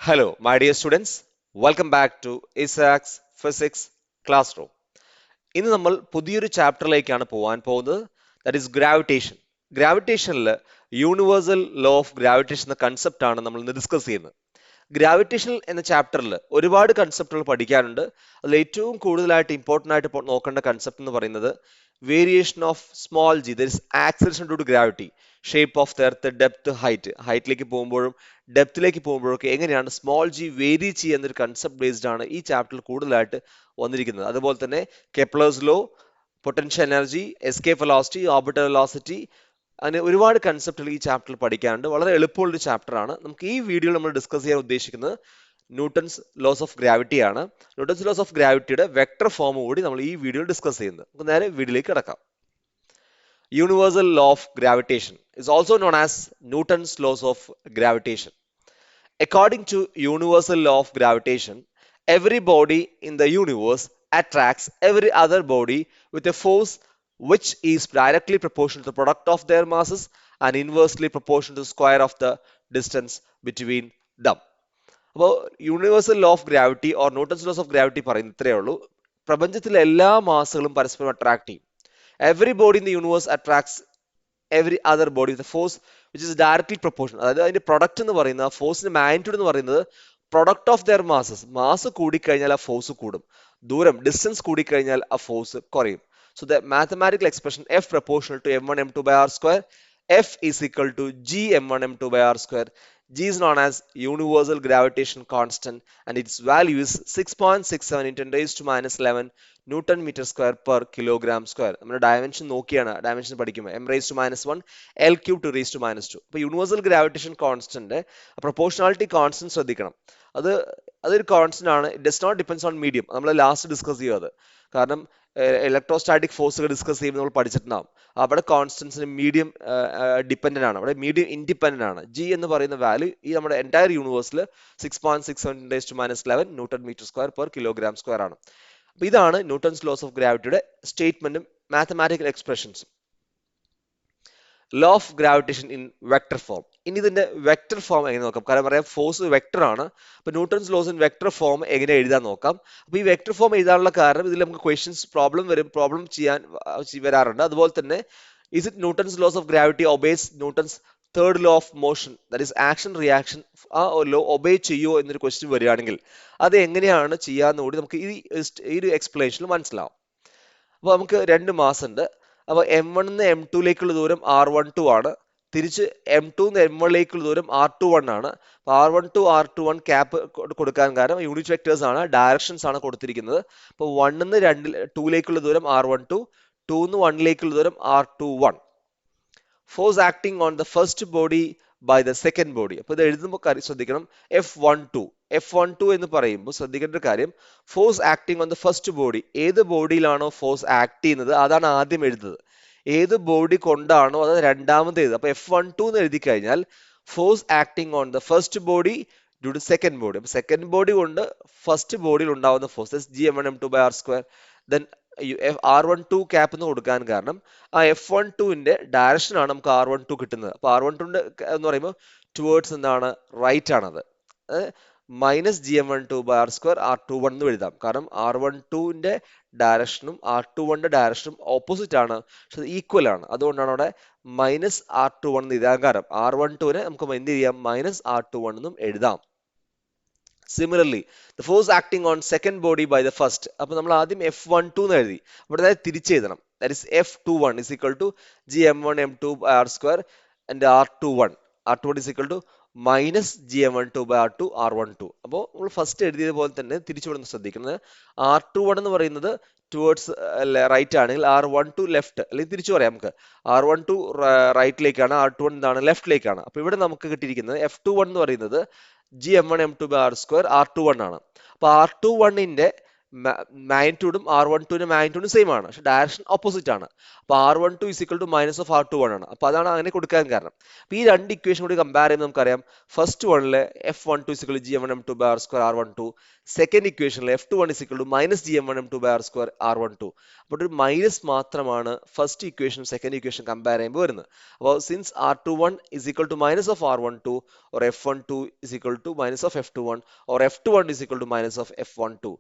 Hello, my dear students. Welcome back to Isaac's Physics Classroom. ഇന്ന് നമ്മൾ പുതിയൊരു ചാപ്റ്ററിലേക്കാണ് പോകാൻ പോകുന്നത്. That is gravitation. ഗ്രാവിറ്റേഷനിൽ യൂണിവേഴ്സൽ ലോ ഓഫ് ഗ്രാവിറ്റേഷൻ എന്ന കൺസെപ്റ്റ് ആണ് നമ്മൾ ഇന്ന് ഡിസ്കസ് ചെയ്യുന്നത്. ഗ്രാവിറ്റേഷൻ എന്ന ചാപ്റ്ററിൽ ഒരുപാട് കൺസെപ്റ്റുകൾ പഠിക്കാനുണ്ട്. അതിൽ ഏറ്റവും കൂടുതലായിട്ട് ഇമ്പോർട്ടൻ്റ് ആയിട്ട് നോക്കേണ്ട കൺസെപ്റ്റ് എന്ന് പറയുന്നത് variation of small G, there is acceleration due to gravity, shape of the earth, depth, ഹൈറ്റിലേക്ക് പോകുമ്പോഴും ഡെപ്തിലേക്ക് പോകുമ്പോഴൊക്കെ എങ്ങനെയാണ് സ്മോൾ ജി വേരി ചെയ്യുന്ന ഒരു കൺസെപ്റ്റ് ബേസ്ഡ് ആണ് ഈ ചാപ്റ്ററിൽ കൂടുതലായിട്ട് വന്നിരിക്കുന്നത്. അതുപോലെ തന്നെ Kepler's law, potential energy, escape velocity, orbital velocity, അങ്ങനെ ഒരുപാട് കൺസെപ്റ്റുകൾ ഈ ചാപ്റ്ററിൽ പഠിക്കാനുണ്ട്. വളരെ എളുപ്പമുള്ള ഒരു ചാപ്റ്റർ ആണ്. നമുക്ക് ഈ വീഡിയോയിൽ നമ്മൾ ഡിസ്കസ് ചെയ്യാൻ ഉദ്ദേശിക്കുന്നത് ന്യൂട്ടൺസ് ലോസ് ഓഫ് ഗ്രാവിറ്റി ആണ്. ന്യൂട്ടൺസ് ലോസ് ഓഫ് ഗ്രാവിറ്റിയുടെ വെക്ടർ ഫോം കൂടി നമ്മൾ ഈ വീഡിയോയിൽ ഡിസ്കസ് ചെയ്യുന്നത്. നമുക്ക് നേരെ വീഡിയോയിലേക്ക് കിടക്കാം. Universal law of gravitation is also known as Newton's laws of gravitation. According to universal law of gravitation, every body in the universe attracts every other body with a force which is directly proportional to the product of their masses and inversely proportional to the square of the distance between them. അപ്പോൾ universal law of gravity or Newton's loss of gravity പറയുന്നത് ഇത്രയേ ഉള്ളൂ. പ്രപഞ്ചത്തിലെ എല്ലാ മാസുകളും പരസ്പരം attract ചെയ്യും. Every body in the universe attracts every other body with force which is directly proportion. അതായത് അതിന്റെ പ്രൊഡക്റ്റ് എന്ന് പറയുന്നത്, ഫോഴ്സിന്റെ മാഗ്നിറ്റ്യൂഡ് എന്ന് പറയുന്നത് product of their masses. Mass കൂടിക്കഴിഞ്ഞാൽ ആ ഫോഴ്സ് കൂടും, ദൂരം ഡിസ്റ്റൻസ് കൂടിക്കഴിഞ്ഞാൽ ആ ഫോഴ്സ് കുറയും. So the mathematical expression F proportional to m1 m2 by r square, F is equal to g m1 m2 by r square. G is known as universal gravitation constant and its value is 6.67 into 10 raised to minus 11 newton metre square per kilogram square. നമ്മൾ dimension നോക്കിയാണ് dimension പഠിക്കുമ്പോൾ M raise to minus 1 L cube to raise to minus 2. അപ്പോൾ universal gravitation constant proportionality constant ശ്രദ്ധിക്കണം. അതൊരു constant ആണ്. It does not depends on medium. നമ്മൾ last discuss ചെയ്യും അത്. കാരണം ഇലക്ട്രോസ്റ്റാറ്റിക് ഫോഴ്സുകൾ ഡിസ്കസ് ചെയ്യുമ്പോൾ നമ്മൾ പഠിച്ചിട്ടുണ്ടാവും. അവിടെ കോൺസ്റ്റൻസിന് മീഡിയം ഡിപ്പെൻഡന്റ് ആണ്, അവിടെ മീഡിയം ഇൻഡിപെൻഡന്റ് ആണ്. ജി എന്ന് പറയുന്ന വാല്യൂ ഈ നമ്മുടെ എൻറ്റയർ യൂണിവേഴ്സിൽ 6.67 raise to minus 11 newton metre square per kilogram square ആണ്. അപ്പൊ ഇതാണ് ന്യൂട്ടൺസ് ലോസ് ഓഫ് ഗ്രാവിറ്റിയുടെ സ്റ്റേറ്റ്മെന്റും മാത്തമാറ്റിക്കൽ എക്സ്പ്രഷൻസും. Law of gravitation in vector form. ഇനി ഇതിന്റെ വെക്ടർ ഫോം എങ്ങനെ നോക്കാം. കാരണം പറയാം ഫോഴ്സ് വെക്ടർ ആണ്. അപ്പൊ Newton's loss in vector form എങ്ങനെ എഴുതാൻ നോക്കാം. അപ്പൊ ഈ വെക്ടർ ഫോം എഴുതാനുള്ള കാരണം ഇതിൽ നമുക്ക് ക്വസ്റ്റ്യൻസ് പ്രോബ്ലം ചെയ്യാൻ വരാറുണ്ട്. അതുപോലെ തന്നെ is it Newton's laws of gravity obeys Newton's third law of motion, that is action reaction, ആ ലോ ഒബേ ചെയ്യോ എന്നൊരു ക്വസ്റ്റ്യൻ വരികയാണെങ്കിൽ അത് എങ്ങനെയാണ് ചെയ്യാന്ന് കൂടി നമുക്ക് ഈ ഒരു എക്സ്പ്ലനേഷനിൽ മനസ്സിലാവും. അപ്പൊ നമുക്ക് രണ്ട് മാസ് ഉണ്ട്. അപ്പൊ m1 നിന്ന് m2ലേക്കുള്ള ദൂരം r12 ആണ്. തിരിച്ച് m2 നിന്ന് m1ലേക്കുള്ള ദൂരം r21 ആണ്. അപ്പൊ r12 r21 ക്യാപ്പ് കൊടുക്കാൻ കാരണം യൂണിറ്റ് വെക്ടേഴ്സ് ആണ്, ഡയറക്ഷൻസ് ആണ് കൊടുത്തിരിക്കുന്നത്. അപ്പൊ 1 നിന്ന് 2ലേക്കുള്ള ദൂരം r12, 2 നിന്ന് 1ലേക്കുള്ള ദൂരം r21. Force acting on the first body by the second body. അപ്പൊ ഇത് എഴുതുമ്പോൾ ശ്രദ്ധിക്കണം F12 എന്ന് പറയുമ്പോൾ ശ്രദ്ധിക്കേണ്ട ഒരു കാര്യം, force acting on the first body, ഏത് ബോഡിയിലാണോ ഫോഴ്സ് ആക്ട് ചെയ്യുന്നത് അതാണ് ആദ്യം എഴുതുന്നത്. ഏത് ബോഡി കൊണ്ടാണോ അത് രണ്ടാമത് എഴുതുക. അപ്പൊ F12 എന്ന് എഴുതി കഴിഞ്ഞാൽ force acting on the first body due to second body. അപ്പൊ സെക്കൻഡ് ബോഡി കൊണ്ട് ഫസ്റ്റ് ബോഡിയിൽ ഉണ്ടാവുന്ന force G m1 m2 by r square. Then r12 cap എന്ന് കൊടുക്കാൻ കാരണം ആ F12ന്റെ ഡയറക്ഷൻ ആണ് നമുക്ക് r12 കിട്ടുന്നത്. അപ്പൊ r12 എന്ന് പറയുമ്പോൾ ടുവേർഡ്സ് എന്താണ്, റൈറ്റ് ആണത്. Minus G m12 by r square r21 എന്ന് എഴുതാം. കാരണം r12ന്റെ ഡയറക്ഷനും r21ന്റെ ഡയറക്ഷനും ഓപ്പോസിറ്റ് ആണ്, പക്ഷെ ഈക്വൽ ആണ്. അതുകൊണ്ടാണ് അവിടെ മൈനസ് r21 എന്ന് എഴുതാൻ കാരണം. r12നെ നമുക്ക് എന്ത് ചെയ്യാം, മൈനസ് r21 എന്നും എഴുതാം. Similarly, the force acting on second body by the first. അപ്പോൾ നമ്മൾ ആദ്യം F12 എന്ന് എഴുതി, ഇവിടെ തിരിച്ചെഴുതണം. That is F21 is equal to g m1 m2 by r square and r21 is equal to minus g m12 by r2 r12. അപ്പോൾ നമ്മൾ first എഴുതിയത് പോലെ തന്നെ തിരിച്ചുവിടുന്ന ശ്രദ്ധിക്കുന്നത്. r21 എന്ന് പറയുന്നത് ടുവേർഡ്സ് റൈറ്റ് ആണെങ്കിൽ r12 ലെഫ്റ്റ്, അല്ലെങ്കിൽ തിരിച്ചു പറയാം നമുക്ക്. r12 റൈറ്റിലേക്കാണ്, r21 എന്താണ് ലെഫ്റ്റിലേക്കാണ്. അപ്പൊ ഇവിടെ നമുക്ക് കിട്ടിയിരിക്കുന്നത് F21 എന്ന് പറയുന്നത് g m1 m2 by r square r21 ആണ്. അപ്പൊ r21ന്റെ മാഗ്നിറ്റ്യൂഡും R12ന്റെ മാഗ്നിറ്റ്യൂഡും സെയിം ആണ്, പക്ഷെ ഡയറക്ഷൻ ഓപ്പോസിറ്റ് ആണ്. അപ്പൊ R12 is equal to minus of R21 ആണ്. അപ്പൊ അതാണ് അങ്ങനെ കൊടുക്കാൻ കാരണം. അപ്പൊ ഈ രണ്ട് ഇക്വേഷൻ കൂടി കമ്പയർ ചെയ്യുമ്പോൾ നമുക്കറിയാം, ഫസ്റ്റ് വണ്ണില് F12 is equal to Gm1m2 by R square R12, second ഇക്വേഷനിൽ F21 is equal to minus Gm1m2 by R square R12. അപ്പോൾ ഒരു മൈനസ് മാത്രമാണ് first equation second equation compare ചെയ്യുമ്പോൾ വരുന്നത്. അപ്പോൾ since R21 is equal to minus of R12 or F12 is equal to minus of F21 or F21 is equal to minus of F12.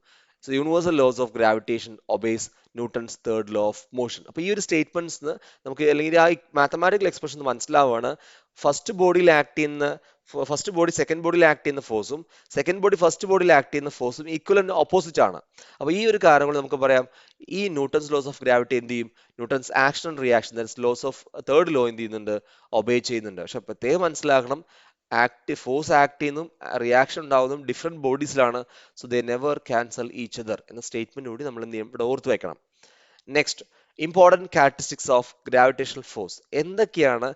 So universal laws of gravitation obeys Newton's third law of motion. അപ്പോൾ ഈ ഒരു statements നമുക്ക് അല്ലെങ്കിൽ ആ mathematical expression മനസ്സിലാവുകയാണ്. First ബോഡിയിൽ act ചെയ്യുന്ന first body second ബോഡിയിൽ act ചെയ്യുന്ന ഫോഴ്സും സെക്കൻഡ് ബോഡി ഫസ്റ്റ് ബോഡിയിൽ ആക്ട് ചെയ്യുന്ന ഫോഴ്സും ഈക്വൽ ആൻഡ് ഓപ്പോസിറ്റ് ആണ്. അപ്പോൾ ഈ ഒരു കാരണം കൊണ്ട് നമുക്ക് പറയാം ഈ ന്യൂട്ടൺസ് ലോസ് ഓഫ് ഗ്രാവിറ്റി എന്ത് ചെയ്യും, Newton's action and reaction that's laws of third law എന്ത് ചെയ്യുന്നുണ്ട്, ഒബേ ചെയ്യുന്നുണ്ട്. പക്ഷെ പ്രത്യേകം മനസ്സിലാക്കണം, ഫോഴ്സ് ആക്ട് ചെയ്യുന്നതും റിയാക്ഷൻ ഉണ്ടാവുന്നതും ഡിഫറെന്റ് ബോഡീസിലാണ്. So they never cancel each other എന്ന സ്റ്റേറ്റ്മെന്റ് കൂടി നമ്മൾ എന്ത് ചെയ്യും, ഇവിടെ ഓർത്ത് വെക്കണം. Next, important characteristics of gravitational force. എന്തൊക്കെയാണ്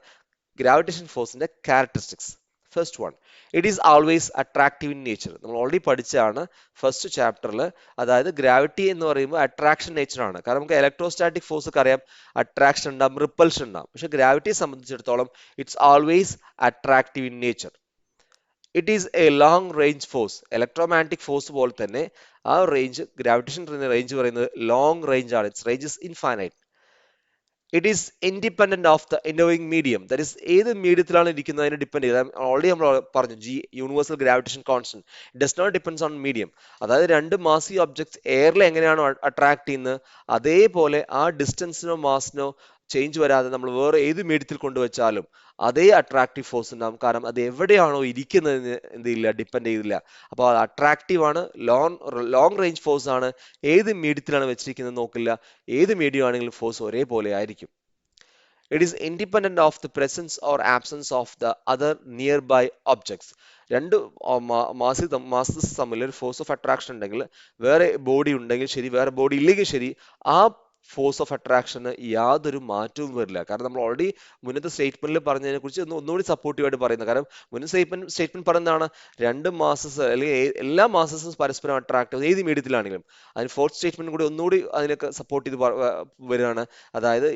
ഗ്രാവിറ്റേഷൻ ഫോഴ്സിന്റെ characteristics? First one, it is always attractive in nature. നമ്മൾ ഓൾറെഡി പഠിച്ചാണ് ഫസ്റ്റ് ചാപ്റ്ററിൽ. അതായത് ഗ്രാവിറ്റി എന്ന് പറയുമ്പോൾ അട്രാക്ഷൻ നേച്ചർ ആണ്. കാരണം നമുക്ക് ഇലക്ട്രോസ്റ്റാറ്റിക് ഫോഴ്സ് ഒക്കെ അറിയാം, അട്രാക്ഷൻ ഉണ്ടാവും, റിപ്പൽഷൻ ഉണ്ടാവും. പക്ഷെ ഗ്രാവിറ്റിയെ സംബന്ധിച്ചിടത്തോളം it's always attractive in nature. It is a long range force. Electromagnetic force പോലെ തന്നെ ആ റേഞ്ച്, ഗ്രാവിറ്റേഷൻ റേഞ്ച് പറയുന്നത് ലോങ് റേഞ്ച് ആണ്. It's range is infinite. It is independent of the ഇന്നോവിംഗ് മീഡിയം. ദാറ്റ് ഈസ് ഏത് മീഡിയത്തിലാണ് ഇരിക്കുന്നത് അതിനെ ഡിപ്പെൻഡ് ചെയ്ത്. ഓൾറെഡി നമ്മൾ പറഞ്ഞു G universal gravitation constant does not depends on medium. അതായത് രണ്ട് മാസി ഒബ്ജക്ട്സ് എയറിൽ എങ്ങനെയാണോ അട്രാക്ട് ചെയ്യുന്നത് അതേപോലെ ആ ഡിസ്റ്റൻസിനോ മാസിനോ ചേഞ്ച് വരാതെ നമ്മൾ വേറെ ഏത് മീഡിയത്തിൽ കൊണ്ടുവച്ചാലും അതേ അട്രാക്റ്റീവ് ഫോഴ്സ് ഉണ്ടാവും. കാരണം അത് എവിടെയാണോ ഇരിക്കുന്നതിന് എന്ത് ചെയ്യില്ല, ഡിപ്പെൻഡ് ചെയ്തില്ല. അപ്പോൾ അത് അട്രാക്റ്റീവ് ആണ്, ലോങ് റേഞ്ച് ഫോഴ്സ് ആണ്. ഏത് മീഡിയത്തിലാണ് വെച്ചിരിക്കുന്നത് നോക്കില്ല, ഏത് മീഡിയം ആണെങ്കിലും ഫോഴ്സ് ഒരേപോലെ ആയിരിക്കും. It is independent of the presence or absence of the other nearby objects. രണ്ട് മാസസ് തമ്മിൽ ഒരു ഫോഴ്സ് ഓഫ് അട്രാക്ഷൻ ഉണ്ടെങ്കിൽ, വേറെ ബോഡി ഉണ്ടെങ്കിൽ ശരി, വേറെ ബോഡി ഇല്ലെങ്കിൽ ശരി, ആ ഫോഴ്സ് ഓഫ് അട്രാക്ഷന് യാതൊരു മാറ്റവും വരില്ല. കാരണം നമ്മൾ ഓൾറെഡി മുന്നത്തെ സ്റ്റേറ്റ്മെന്റിൽ പറഞ്ഞതിനെ കുറിച്ച് ഒന്നുകൂടി സപ്പോർട്ടീവായിട്ട് പറയുന്നത്. കാരണം മുന്നേ സ്റ്റേറ്റ്മെന്റ് പറയുന്നതാണ് രണ്ട് മാസസ് അല്ലെങ്കിൽ എല്ലാ മാസസും പരസ്പരം അട്രാക്ട് ഏത് മീഡിയത്തിലാണെങ്കിലും. അതിന് ഫോർത്ത് സ്റ്റേറ്റ്മെന്റ് കൂടി ഒന്നുകൂടി അതിനൊക്കെ സപ്പോർട്ട് ചെയ്ത് വരികയാണ്. അതായത്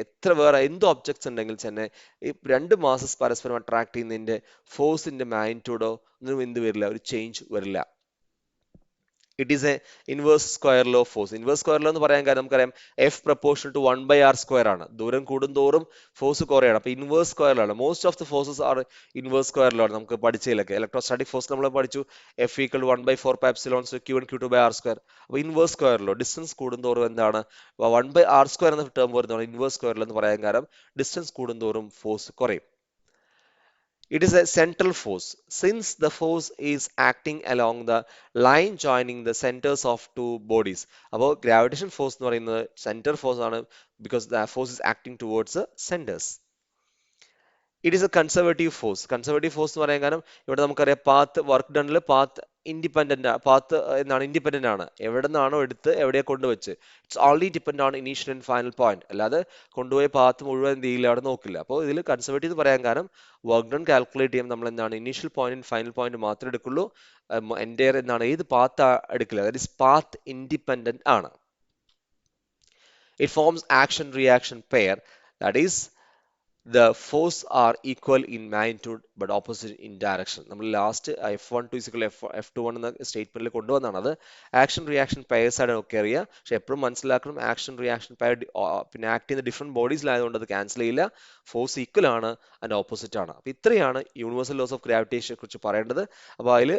എത്ര വേറെ എന്ത് ഒബ്ജക്ട്സ് ഉണ്ടെങ്കിൽ തന്നെ ഈ രണ്ട് മാസസ് പരസ്പരം അട്രാക്ട് ചെയ്യുന്നതിന്റെ ഫോഴ്സിന്റെ മാഗ്നിറ്റ്യൂഡോ ഒന്നും എന്ത് വരില്ല, ഒരു ചേഞ്ച് വരില്ല. It is A inverse square law of force. Inverse square law എന്ന് പറയാൻ കാരണം നമുക്കറിയാം F proportional to 1/r square ആണ്. ദൂരം കൂടുന്തോറും ഫോഴ്സ് കുറയാണ്. അപ്പൊ ഇൻവേഴ്സ് സ്ക്വയറിലാണ്. Most of the forces are inverse square law ആണ്. നമുക്ക് പഠിച്ചതിലൊക്കെ ഇലക്ട്രോസ്റ്റാറ്റിക് ഫോഴ്സ് നമ്മൾ പഠിച്ചു F equal 1/4πε Q1 Q2/r square. അപ്പൊ ഇൻവേഴ്സ് സ്ക്വയർ ലോ, ഡിസ്റ്റൻസ് കൂടുന്തോറും എന്താണ് 1/r സ്ക്വയർ എന്ന ടേം വരുന്നതാണ് ഇൻവേഴ്സ് സ്ക്വയർ ലോ എന്ന് പറയാൻ കാരണം ഡിസ്റ്റൻസ് കൂടുന്തോറും ഫോഴ്സ് കുറയും. It is a central force since the force is acting along the line joining the centers of two bodies. അപ്പോൾ ഗ്രാവിറ്റേഷൻ ഫോഴ്സ് എന്ന് പറയുന്നത് സെന്റർ ഫോഴ്സ് ആണ്, because the force is acting towards the centers. It is a conservative force. Conservative force എന്ന് പറയാൻ കാരണം ഇവിടെ നമുക്കറിയാം path work ഡണിൽ പാത്ത് ഇൻഡിപെൻഡന്റ് ആണ്. എവിടെ നിന്നാണോ എടുത്ത് എവിടെ കൊണ്ടുവച്ച് it's only depend on initial and final point. അല്ലാതെ കൊണ്ടുപോയ പാത്ത് മുഴുവൻ എന്ത് ചെയ്യില്ല, അവിടെ നോക്കില്ല. അപ്പോൾ ഇതിൽ കൺസർവേറ്റീവ് പറയാൻ കാരണം വർക്ക് ഡൺ കാൽക്കുലേറ്റ് ചെയ്യുമ്പോൾ നമ്മൾ എന്താണ് ഇനീഷ്യൽ പോയിന്റ് ഫൈനൽ പോയിന്റ് മാത്രമേ എടുക്കുള്ളൂ. എൻറ്റയർ എന്താണ് ഏത് പാത്ത് എടുക്കില്ല. ദാറ്റ് ഈസ് പാത്ത് ഇൻഡിപെൻഡന്റ് ആണ്. It forms action reaction pair. That is the force are equal in magnitude but opposite in direction. നമ്മൾ last F12 is equal to F21 എന്ന സ്റ്റേറ്റ്മെന്റിൽ കൊണ്ടുവന്നാണ്. അത് action reaction pairs ആണ് ഒക്കെ അറിയാം. പക്ഷെ എപ്പോഴും മനസ്സിലാക്കണം ആക്ഷൻ റിയാക്ഷൻ പെയർ പിന്നെ ആക്ട് ചെയ്യുന്ന ഡിഫറെന്റ് ബോഡീസിലായതുകൊണ്ട് അത് ക്യാൻസൽ ചെയ്യില്ല. ഫോഴ്സ് ഈക്വൽ ആണ് ആൻഡ് ഓപ്പോസിറ്റ് ആണ്. അപ്പൊ ഇത്രയാണ് യൂണിവേഴ്സൽ ലോസ് ഓഫ് ഗ്രാവിറ്റേഷനെ കുറിച്ച് പറയേണ്ടത്. അപ്പോൾ അതിൽ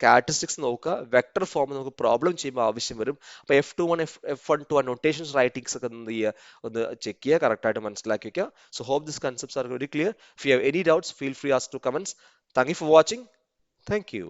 ക്യാരക്ടറിസ്റ്റിക്സ് നോക്കുക. വെക്ടർ ഫോം നമുക്ക് പ്രോബ്ലം ചെയ്യുമ്പോൾ ആവശ്യം വരും. അപ്പോൾ F21 F12 നൊട്ടേഷൻസ് റൈറ്റിംഗ്സ് ഒക്കെ എന്ത് ചെയ്യുക, ഒന്ന് ചെക്ക് ചെയ്യുക, കറക്റ്റ് ആയിട്ട് മനസ്സിലാക്കി വെക്കുക. So hope these concepts are very clear. If you have any doubts, feel free to ask to comments. Thank you for watching. Thank you.